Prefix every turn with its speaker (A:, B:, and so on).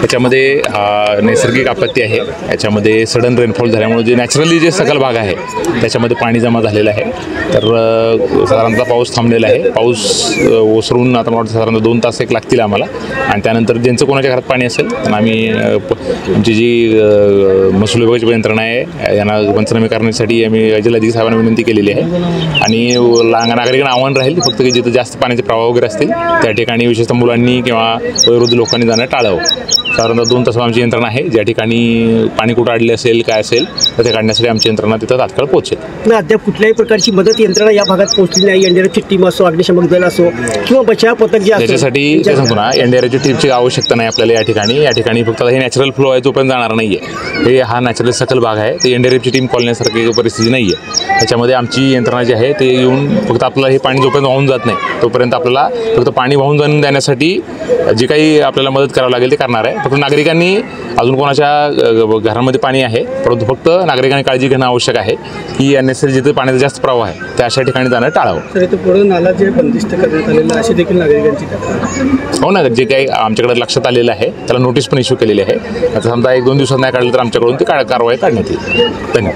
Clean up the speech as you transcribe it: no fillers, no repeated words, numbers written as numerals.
A: याच्यामध्ये नैसर्गिक आपत्ती आहे, याच्यामध्ये सडन रेनफॉल झाल्यामुळे जे नॅचरली जे सकल भाग आहे त्याच्यामध्ये पाणी जमा झालेलं आहे. तर साधारणतः पाऊस थांबलेला आहे. पाऊस ओसरून आता मला वाटतं साधारणतः 2 तास एक लागतील आम्हाला. आणि त्यानंतर ज्यांचं कोणाच्या घरात पाणी असेल तर आम्ही आमची जी महसूल विभागाची यंत्रणा आहे यांना पंचनामे करण्यासाठी आम्ही जिल्हाधिकारी साहेबांना विनंती केलेली आहे. आणि नागरिकांना आव्हान राहील फक्त की जिथं जास्त पाण्याचे प्रवाह वगैरे असतील त्या ठिकाणी विशेषतः मुलांनी किंवा वयोवृद्ध लोकांनी जाणं टाळावं. साधारणतः 2 तास आमची यंत्रणा आहे. ज्या ठिकाणी पाणी कुठं अडले असेल काय असेल तर ते काढण्यासाठी आमची यंत्रणा तिथं तात्काळ पोहोचेल.
B: अद्याप कुठल्याही प्रकारची मदत यंत्रणा या भागात पोहोचली नाही. एनडीआरएफची टीम असो, अग्निशमक दल असो किंवा बचाव पथक जे
A: त्याच्यासाठी ते सांगतो ना, एनडीआरएफची टीमची आवश्यकता नाही आपल्याला या ठिकाणी फक्त हे नॅचरल फ्लो आहे जोपर्यंत जाणार नाही आहे. हे हा नॅचरल सकल भाग आहे. ते एनडीआरएफची टीम कॉलण्यासारखी परिस्थिती नाही आहे. त्याच्यामध्ये आमची यंत्रणा जी आहे ते येऊन फक्त आपल्याला हे पाणी जोपर्यंत वाहून जात नाही तोपर्यंत आपल्याला फक्त पाणी वाहून जाऊन देण्यासाठी जी काही आपल्याला मदत करावं लागेल ते करणार आहे. फक्त नागरिकांनी अजून कोणाच्या घरामध्ये पाणी आहे परंतु फक्त नागरिकांनी काळजी घेणं आवश्यक आहे की अननेसेसरी जिथे पाण्याचा जास्त प्रवाह आहे त्या अशा ठिकाणी जाणं टाळावं.
B: तर इथं पुढे नाला जे बंदिस्त करण्यात आलेलं अशी देखील नागरिकांची
A: हो ना, जे काही आमच्याकडे लक्षात आलेलं आहे त्याला नोटीस पण इश्यू केलेली आहे. आता समजा 1-2 दिवसात नाही काढलं तर आमच्याकडून ती कारवाई काढण्यात येईल. धन्यवाद.